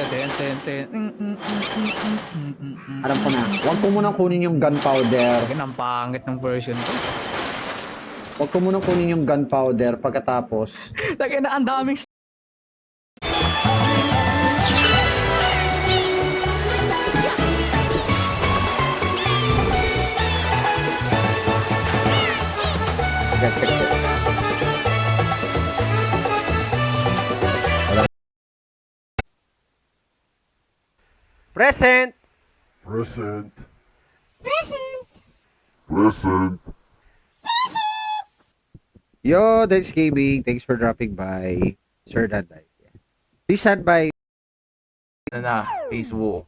Ten, ten, ten. Alam ko na. Huwag ko munang kunin yung gunpowder. Yan ang pangit ng version ko. Huwag ko munang kunin yung gunpowder pagkatapos. Lagyan na ang daming Present! Present. Present. Yo, that's gaming. Thanks for dropping by. Sir Danday. Please stand by. na Facebook.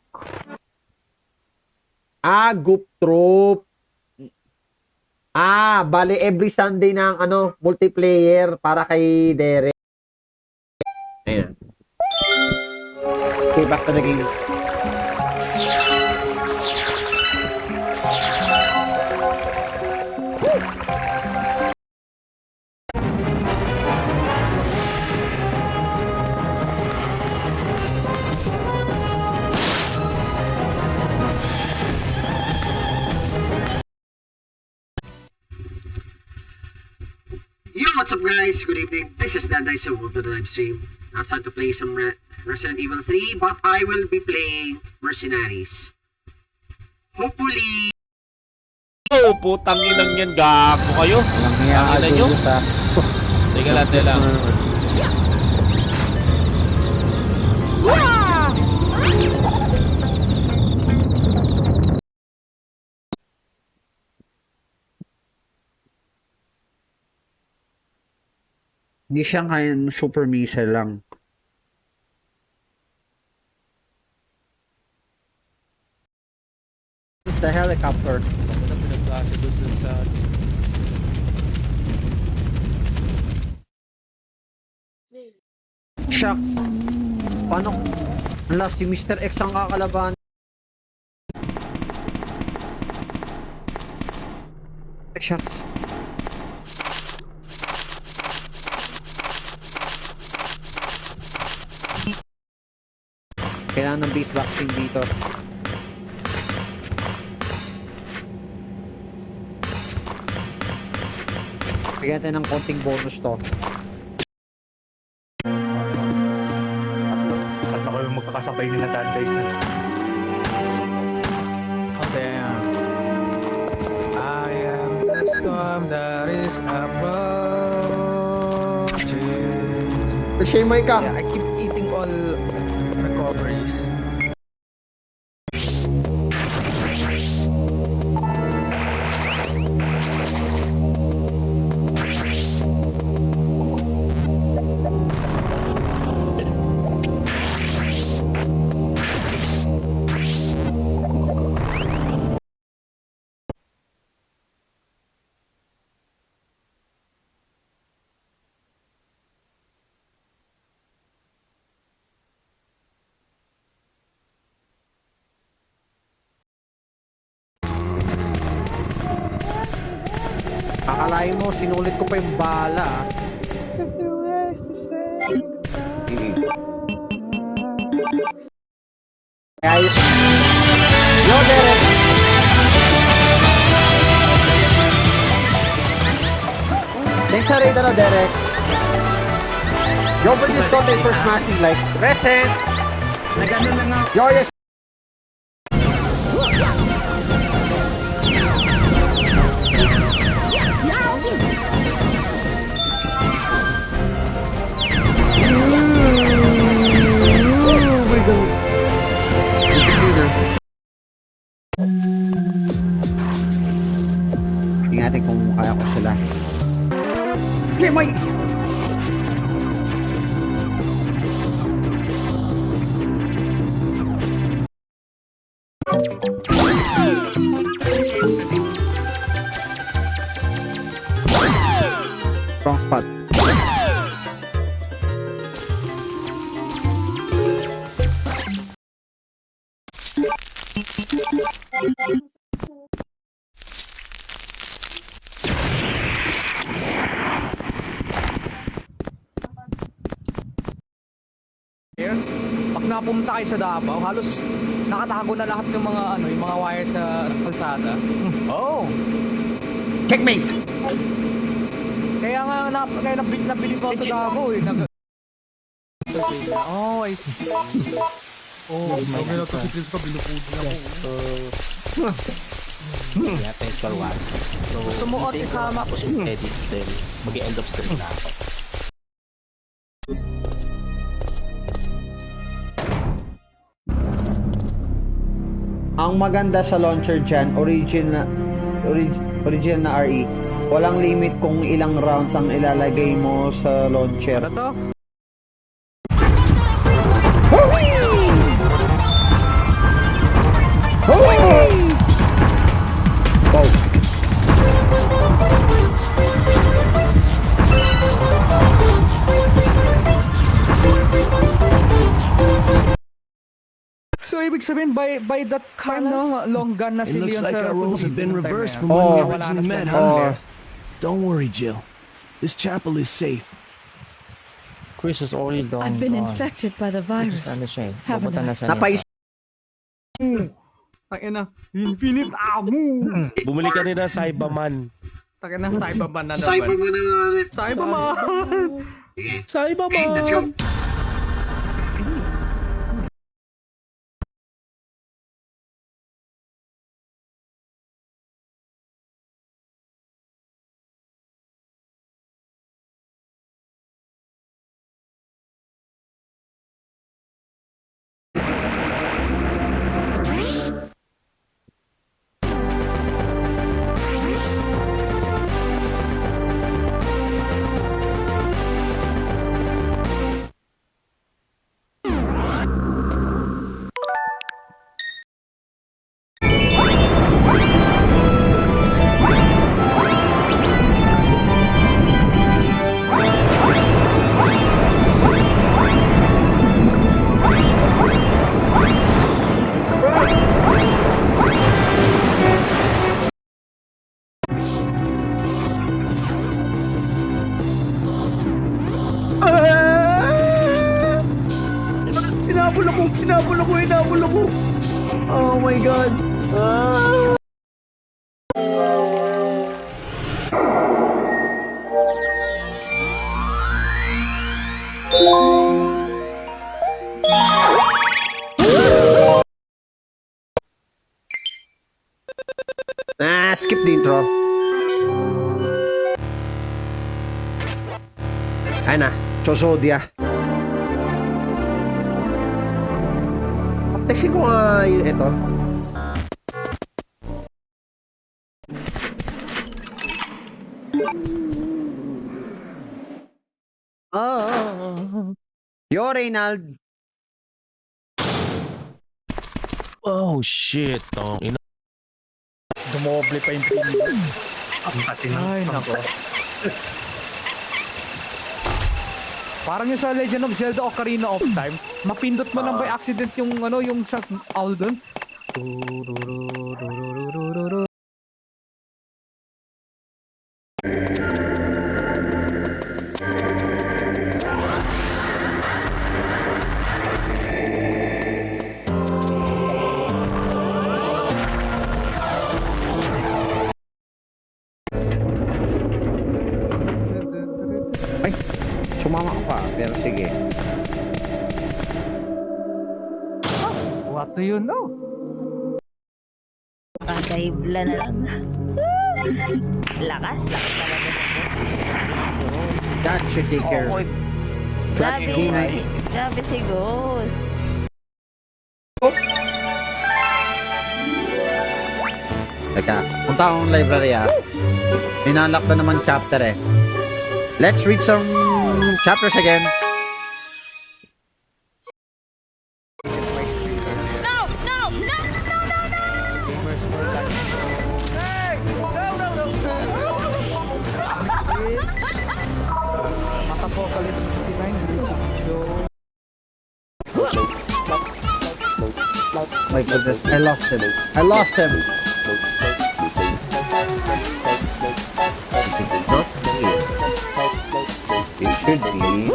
Goop Troop. Bale every Sunday ng multiplayer para kay Derek. Ayan. Okay, back to the game. Yo, what's up guys? Good evening. This is Danday, so welcome to the live stream. Outside to play some Resident Evil 3, but I will be playing Mercenaries. Hopefully... Oh, putang inang yan, gago kayo. Walang hiya Ang ina nyo? sa... Teka lang, teka lang. Hindi siya kaya super missile lang. It's the helicopter. Ano pinagklase doon sa... Shucks. Paano? Ala, si Mr. X ang kakalaban. Shucks. Kailangan ng base boxing dito. Bigyan natin ng konting bonus to. At ako yung magkakasabay nila Dandays na. Oh damn. I am the storm that is approaching. Siya yung mic ka. Yeah, I keep eating all recoveries. Akalain mo, sinulit ko pa yung bala. Kaya Yo, Derek! Thanks sa raid Derek. Yo, for this content for smashing like. Present! Nagano na nga. Yo, yes! Tingnan natin kung kaya ko sila. Okay, may... Wrong spot. pag napunta kayo sa Davao, halos nakatago na lahat ng mga ano, yung mga wire sa kalsada. Oh. Checkmate! Kaya nga kaya nabili pa ako sa Davao eh. Oh, I see. Oh, may na to si Chris ka binupudi ako. Yes, yeah, thanks for watching. So, Gusto mo at isama ko edit still. Mag-end of stream na ako. Ang maganda sa launcher dyan, original na RE, walang limit kung ilang rounds ang ilalagay mo sa launcher. Ano to? Go! So ibig sabihin by that time no, long gun na It si looks Leon like sa our roles have been time na reversed yan. from when we Oh. originally met, Wala na huh? Oh, Don't worry, Jill. This chapel is safe. Chris is already done. I've been infected by the virus. Ano siya eh. Haven't Pupunta I? na sa napais... Takin na, infinite ammo. Bumili ka din ng Cyberman. Takin na, Cyberman na naman. Cyberman na ulit. Cyberman! Sige. Cyberman! Okay, let's go. Hinabol ako! Oh my God! Ah! Skip the intro. Ayun na, Chosodia. Textin ko nga yung ito. Yo, Reynald. Oh shit, ina. Dumoble pa yung pin. Ay, nako. Parang yung sa Legend of Zelda Ocarina of Time, mapindot mo lang by accident yung ano, yung sa owl dun. Ay, sumama ka pa, pero sige. What do you know? Kakaibla na lang. Lakas talaga. That should take care. Clutch game. Grabe si Ghost. Teka, punta akong library Inunlock na naman chapter Let's read some chapters again. Matapocalypse 69, video. My goodness, I lost him. I lost him. It should be.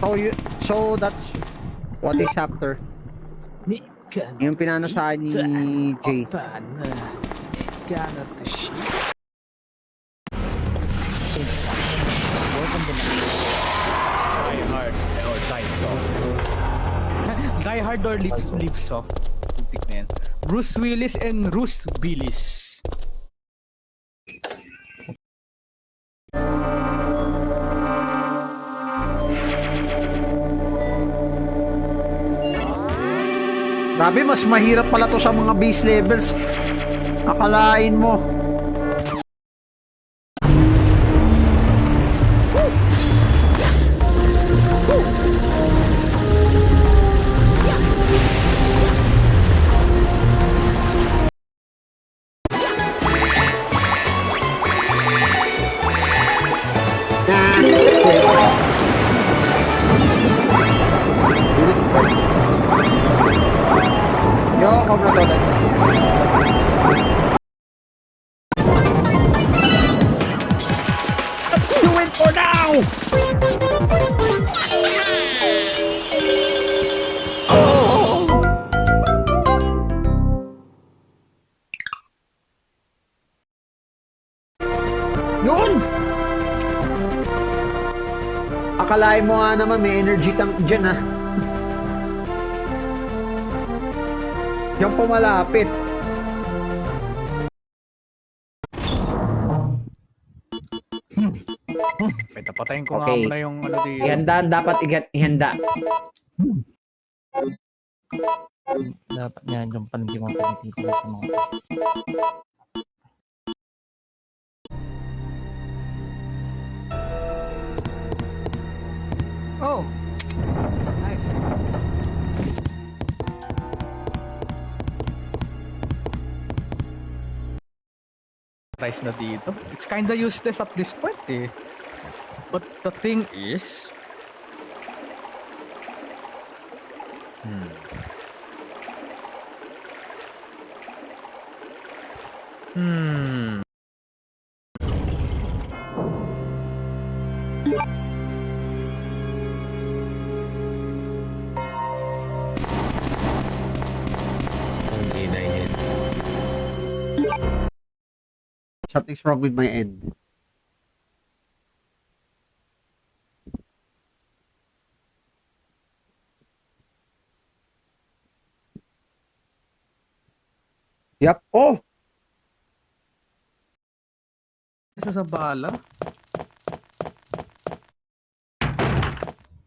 So that's what is after. Yung pinano sa akin ni Jay. Die hard or die soft. Die hard or live soft. Putik na yan. Bruce Willis and Bruce Willis. Grabe, mas mahirap pala to sa mga base levels. Akalain mo. Yo, Cobra Toilet. You win for now! Yun! Akalain mo nga naman may energy tank dyan, ha? Yung pumalapit. Pwede patayin ko nga Okay. muna yung ano dito. Ihanda, dapat ihanda. Dapat yan yung panhindi mo pinititiyo sa mga Oh! Nice. Price na dito. It's kinda useless at this point eh. But the thing is... Hmm. Something's wrong with my end. Yep. Oh! Isa sa bala?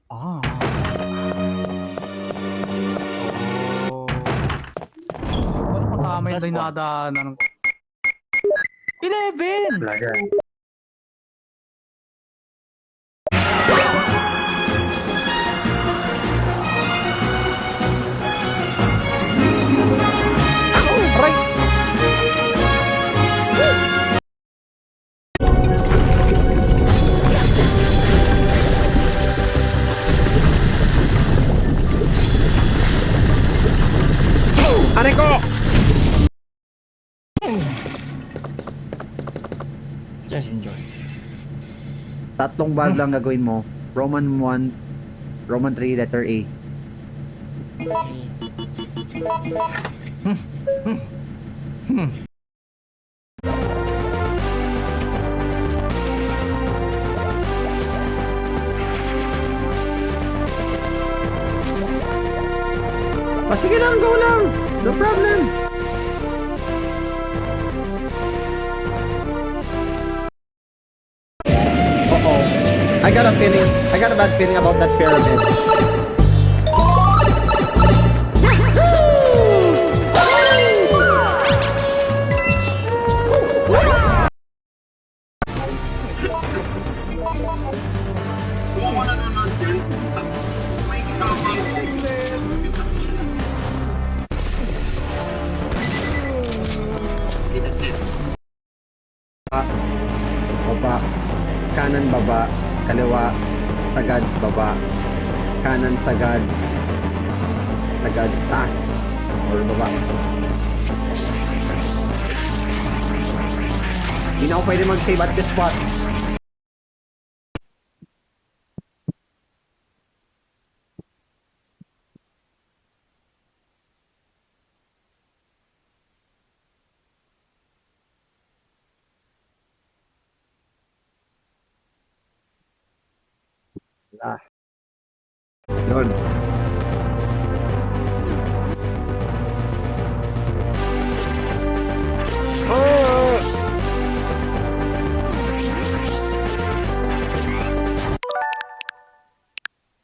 Ah. Oh. Parang matama yung dinadaanan ko. 11! just enjoy. Tatlong bag lang gagawin mo. Roman 1, Roman 3, letter A. Sige lang, go lang. No problem. Uh-oh. I got a bad feeling about that pyramid. Kung ako nanonood dyan, may kita ako that's it. Baba, kanan baba, kaliwa, sagad baba, kanan sagad, sagad taas, or baba. Hindi na ako pwede mag-save at this spot. Yun.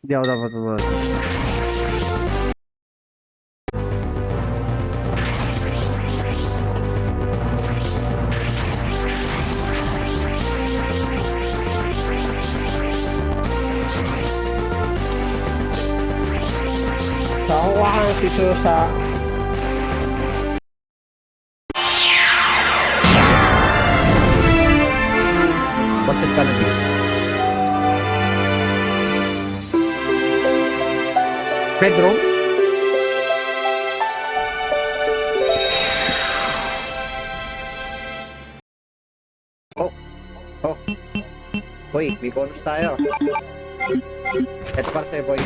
Hindi ako dapat tumakas. So, kukuha ka ng sitio sa... Bakit ka na dito? Bedroom? Oh. Boy, may bonus tayo. Ito para sa'yo, boy.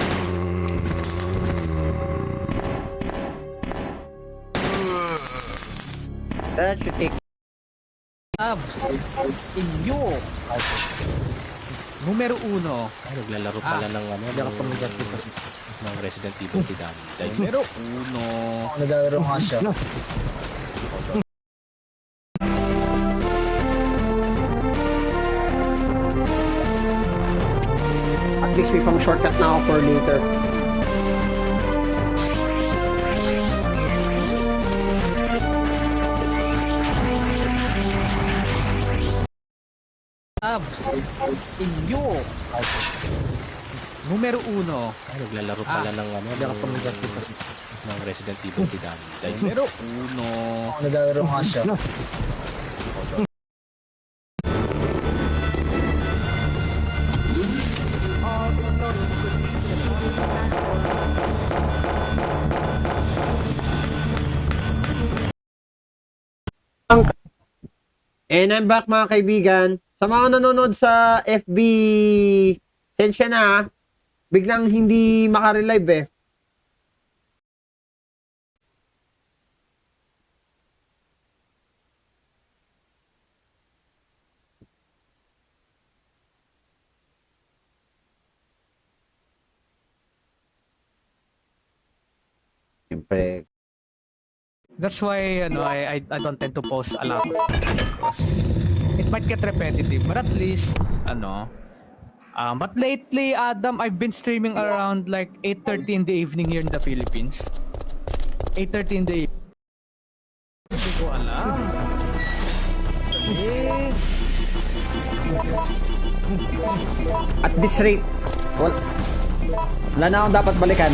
That should take... Abs inyo. Numero 1. Ay, naglalaro pala ng ano, Hindi ako pamigat dito. ng Resident Evil si Danny. Numero 1. Naglalaro nga siya. At least may pang shortcut na ako for later. Abs inyo. Numero 1. Ay, naglalaro pala ng ano, Hindi ako pamigat dito. ng Resident Evil si Danny. Numero 1. Naglalaro nga siya. And I'm back mga kaibigan. Sa mga nanonood sa FB, sensya na ha. Biglang hindi makarelive eh. Siyempre, That's why I don't tend to post a lot because it might get repetitive, but at least but lately, Adam, I've been streaming around like 8:30 in the evening here in the Philippines. 8:30 in the evening. Hindi ko alam. Eh, at this rate, wala na akong dapat balikan.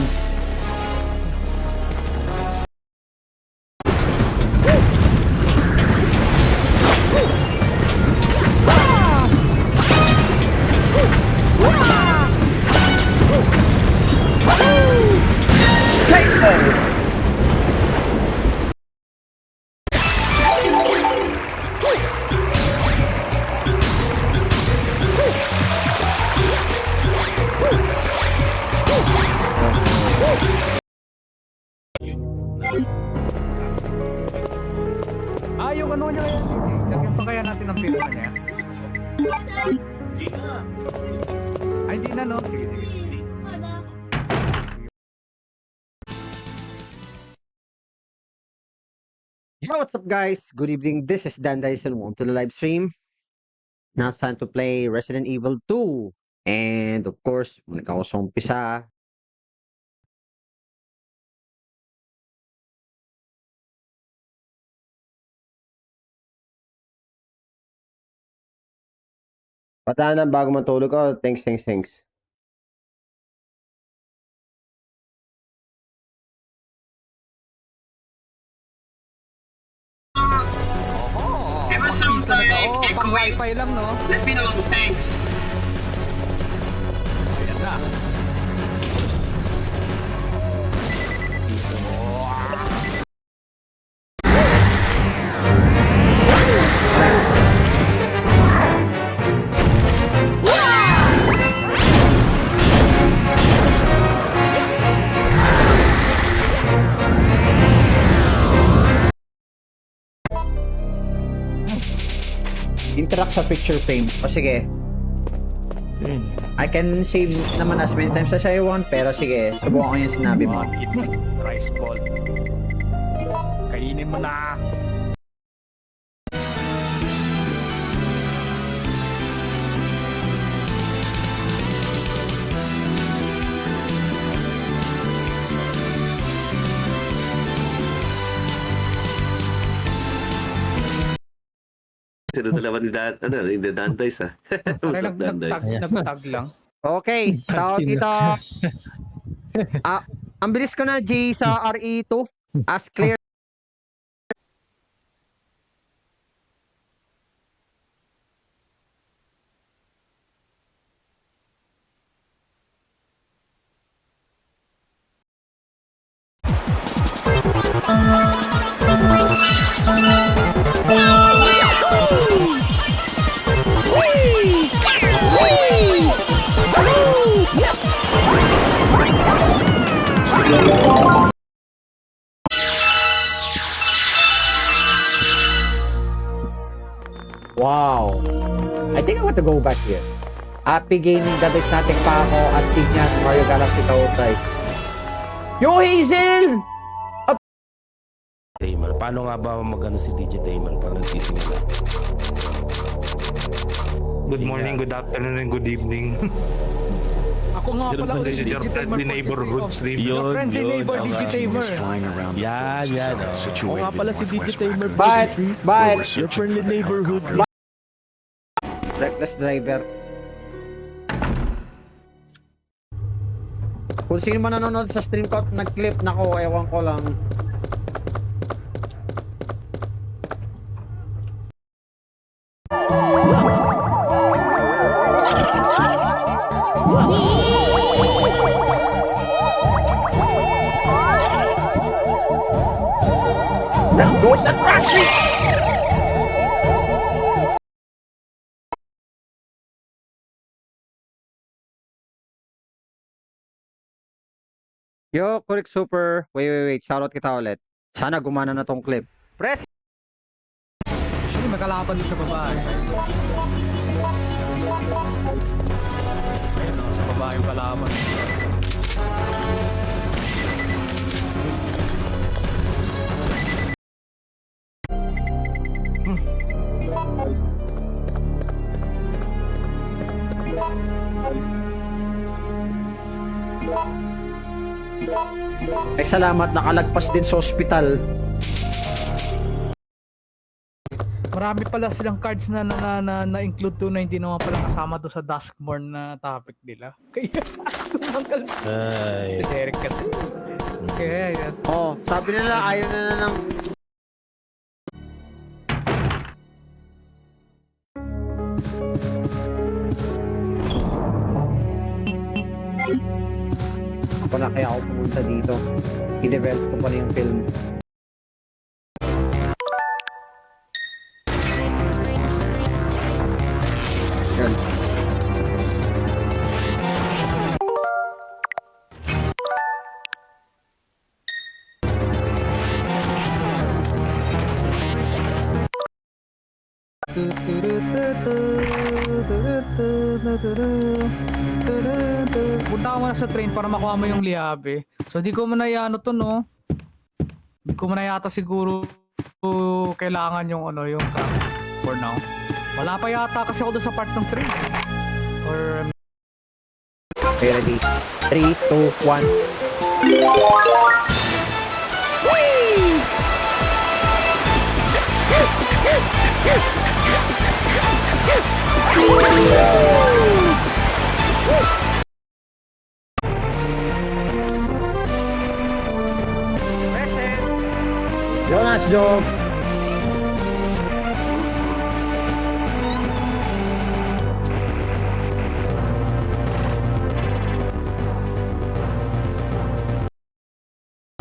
yung ano niya yan. Lagyan pa kaya natin ang pirma niya? Ay, di na, no? Sige. Yo, what's up guys? Good evening. This is Dan Dyson. Welcome to the live stream. Now it's time to play Resident Evil 2. And of course, muna ako sa umpisa. Patahan bago matulog. Oh, thanks. Give us some Piso na to. time. Oh, Echo pang wave. wifi lang, no? Let me know. Thanks. Ayan na. Interact sa picture frame. O sige. Yun. I can save naman as many times as I want, pero sige, subukan ko yung sinabi mo. Eat rice ball. Kainin mo na. Sino dalawa ni Dan, hindi Dandays ah. Pare What's up, Dandays? nagtag lang. Okay, tawag dito. Ang bilis ko na, G, sa RE2. As clear. Wow. I think I want to go back here. Happy gaming, dadis natin pa ako at tignan Mario Galaxy Tautay. Yo, Hazel! Tamer. Paano nga ba magano si DJ Tamer pag nagsisimula? Good morning, good afternoon, and good evening. Ako nga pala ulit si Your friendly neighborhood stream. Your friendly neighbor, DJ Tamer. Yan, yan. O nga pala si DJ Tamer. But, Your friendly neighborhood. reckless driver. Kung sino man nanonood sa stream ko at nag-clip, nako, ewan ko lang. That goes at traffic! Yo, Kurik Super. Wait. Shoutout kita ulit. Sana gumana na tong clip. Press! Actually, magkalaban doon sa babae. Ayun o, sa babae yung kalaban. Ay salamat, nakalagpas din sa ospital. Marami pala silang cards na include to na hindi naman pala kasama doon sa Duskborn na topic nila. Kaya tumanggal Ay. si Derek kasi. Kaya yan. Oh, sabi nila ayaw na ng ako na kaya ako pumunta dito. I-develop ko pa na yung film. Yan. Punta ka muna sa train para makuha mo yung liabe. So di ko muna ano to no. Di ko muna yata siguro kailangan yung ano yung for now. Wala pa yata kasi ako doon sa part ng train. Or Okay, ready? 3, 2, 1. Jonas Job.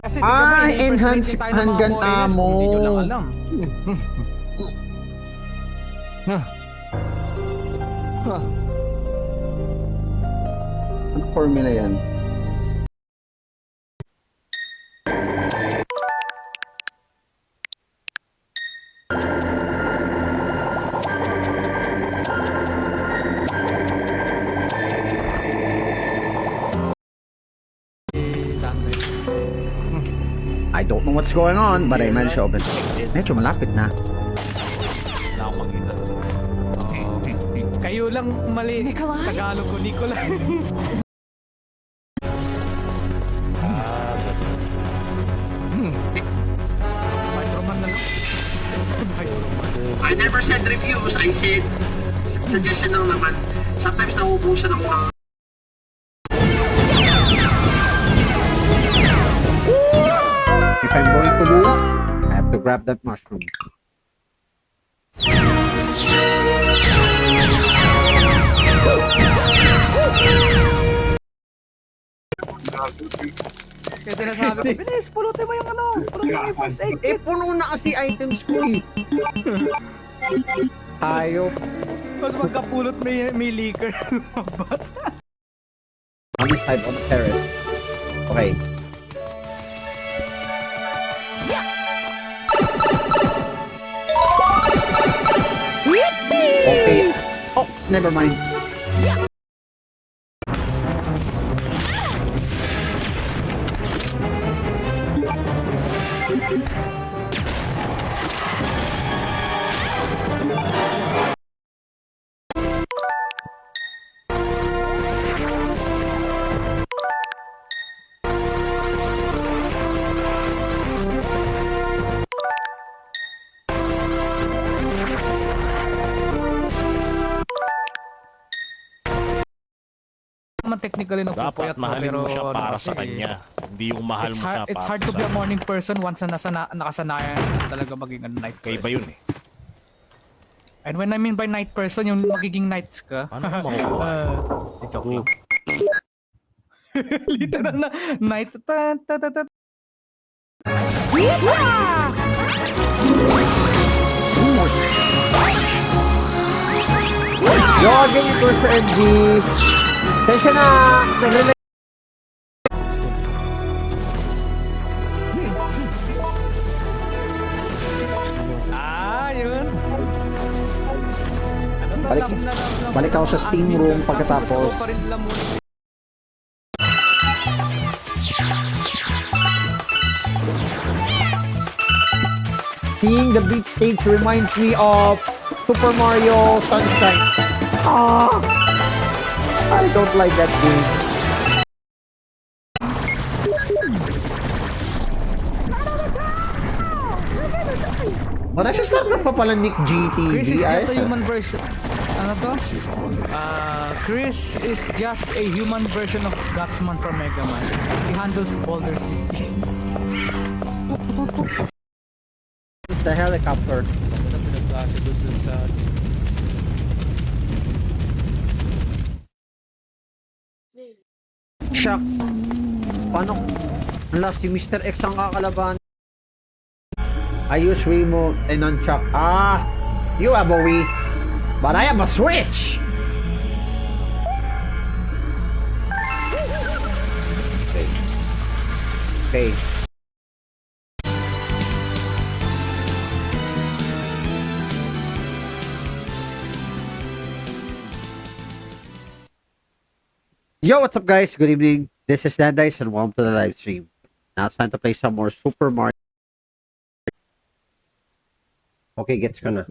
kasi di ba may enhance impersonate tayo ng mga hanggang foreigners kung Hindi nyo lang amo. alam. Ano formula yan? what's going on, but I managed to open. Medyo malapit na. Wala akong makita. Kayo lang mali. Nikolai? Tagalog ko, Nikolai. Microman na lang. I never said reviews, I said suggestion lang naman. Sometimes nauubusan ako ng If I'm going to lose, I have to grab that mushroom. Kaya sinasabi ko, bilis, pulutin mo yung ano. Pulutin mo yung first aid kit. Puno na kasi items ko eh. Hayop. Mas magkapulot may liquor. Lumabas. On this side, on the terrace. Okay. Okay. Oh, never mind. Naman technically Dapat nagpupuyat ko, mahalin pero mo siya ano para kasi, sa kanya. Hindi yung mahal mo siya It's para hard to sa be a morning person once na nakasanayan talaga maging night Kaya person. iba yun eh. And when I mean by night person, yung magiging nights ka. Paano mo makukuha? Joke lang. Literal na night. Ta, ta, ta, ta. Yo, again, ito sa MG. Session na. Nagre- Yun. Ano to, Balik- balik ako sa steam room pagkatapos. Gusto ko pa rin lamunin. Seeing the beach stage reminds me of Super Mario Sunshine. I don't like that game. But nagsistart na pa pala Nick GTV. Chris is just a ayos, human version. Ano to? Chris is just a human version of Gutsman from Mega Man. He handles boulders with ease. It's the helicopter. Shucks. Paano? Last, si Mr. X ang kakalaban. I use Wiimote and nunchuck. You have a Wii, but I have a Switch! Okay. Yo, what's up guys? Good evening. This is Nandice and welcome to the live stream. Now it's time to play some more Super Mario. Okay, gets ko na.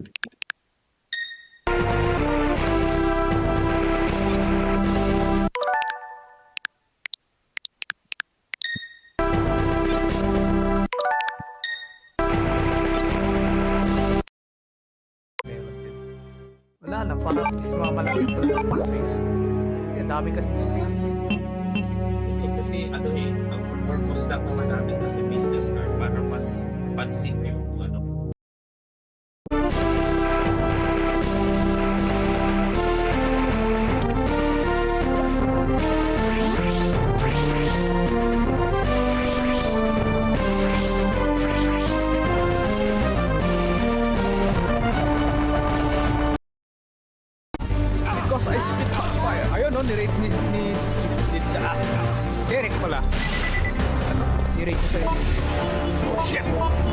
Wala lang, parang mamalaki ito ng space. Kasi ang dami kasing space. Kasi ano eh, ang purpose lang naman natin kasi business card para mas pansin yung ano. Because I spit hot fire. Ayun no, nirate ni Derek pala. Ano? Nirate sa Oh shit!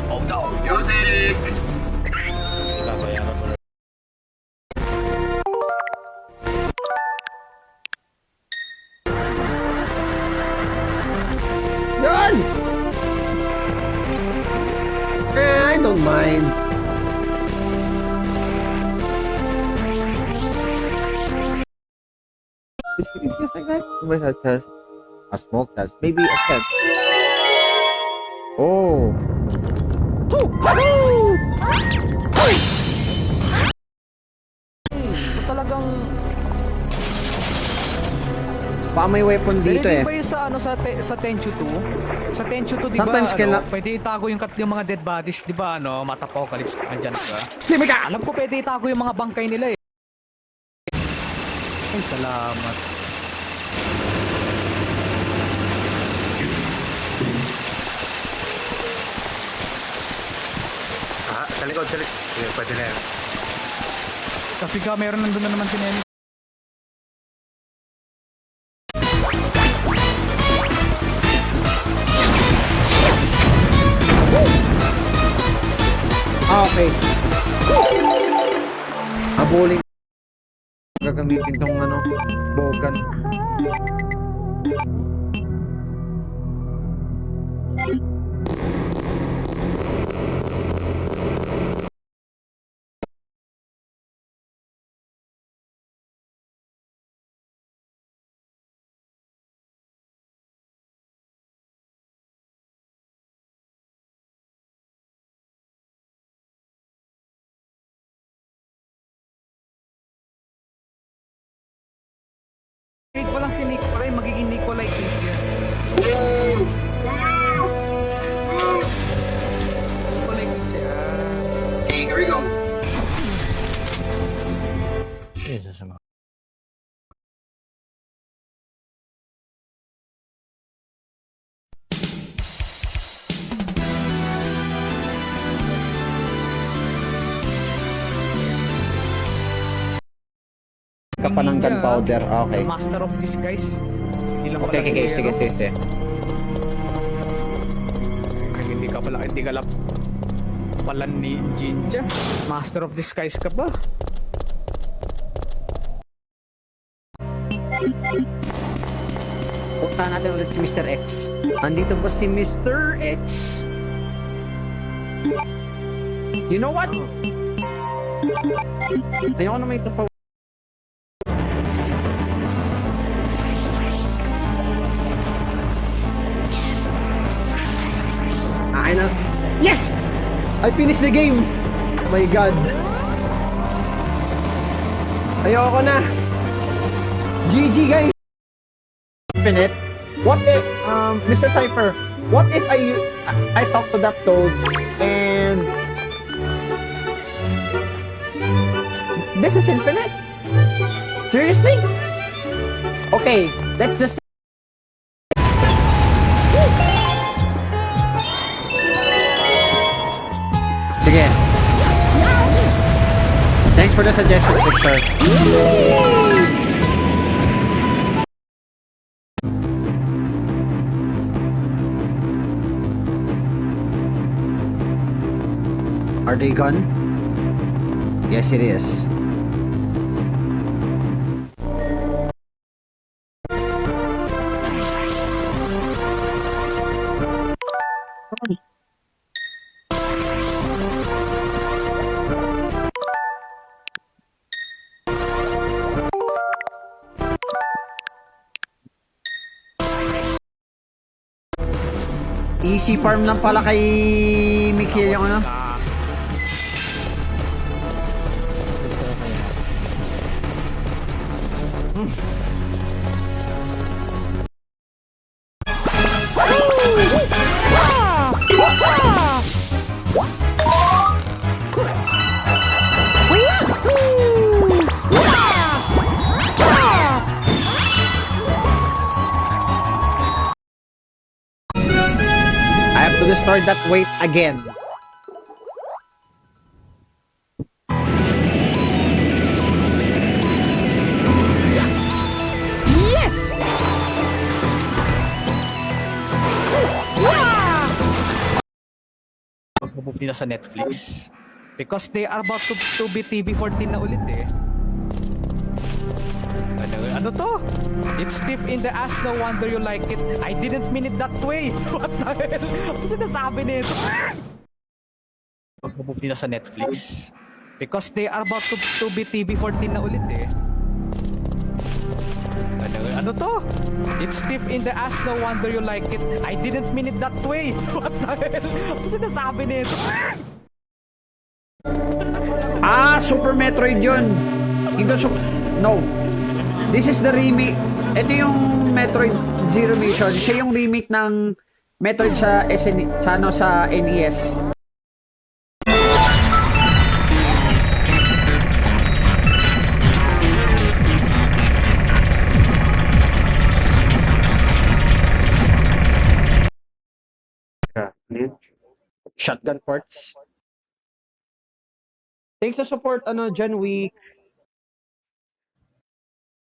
Oh no! Yo, Derek! Babayaran mo. Yan! Yes, like that. My head has a smoke test. Maybe a test. Oh. So talagang Baka may weapon dito Di eh. ba yung sa ano sa Tenchu 2? Sa Tenchu 2 di ba Sometimes pwede itago yung mga dead bodies, di ba ano, Mata Apocalypse andyan ka. Sige ka! Alam ko pwede itago yung mga bangkay nila eh. Ay, salamat. Sa likod, sa likod. Pwede na yan. Tapos bigla meron nandun na naman si Nenny. Okay. Habulin. Gagamitin tong ano, bogan. Wait pa lang si Nikolai, magiging Nikolai Cage yan. Nikolai Cage yan. Okay, here we go. Jesus, mga. Kapan ng gunpowder. Okay. Master of Disguise. Hindi lang Okay, pala okay, si, sige, ano, sige, sige. Ay, hindi ka pala ni Jinja. Master of Disguise ka ba? Punta natin ulit si Mr. X. Andito ba si Mr. X? You know what? Ayoko naman ito pa. Akin na. Yes! I finished the game! My God. Ayoko na. GG guys! Infinite. What if, Mr. Cypher, what if I talk to that toad and this is infinite? Seriously? Okay, let's just sige. Thanks for the suggestion, Victor. Are they gone? Yes, it is. Easy farm lang pala kay Mikil yung ano. I have to destroy that weight again. Yes! Pag-move nila sa Netflix. Because they are about to be TV14 na ulit eh. Ano to? It's deep in the ass, no wonder you like it. I didn't mean it that way. What the hell? Ano sinasabi nito? Pag-move nila sa Netflix. Because they are about to be TV14 na ulit eh. Ano to? It's stiff in the ass, no wonder you like it. I didn't mean it that way. What the hell? Ano sinasabi nito? Super Metroid yun. No. This is the remake. Ito yung Metroid Zero Mission. Siya yung remake ng Metroid sa NES. Shotgun parts. Thanks sa support, Gen Week.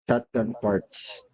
Shotgun parts.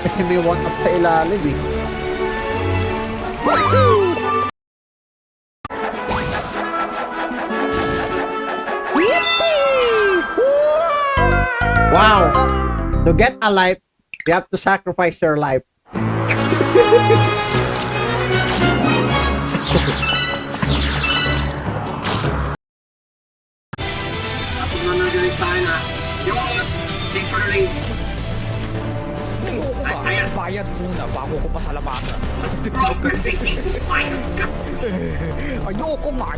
Kasi may one up sa ilalim eh. Wow! To get a life, you have to sacrifice your life. Thanks for the ring. Bayad muna bago ko pasalamatan. Overthinking. Ayoko nga.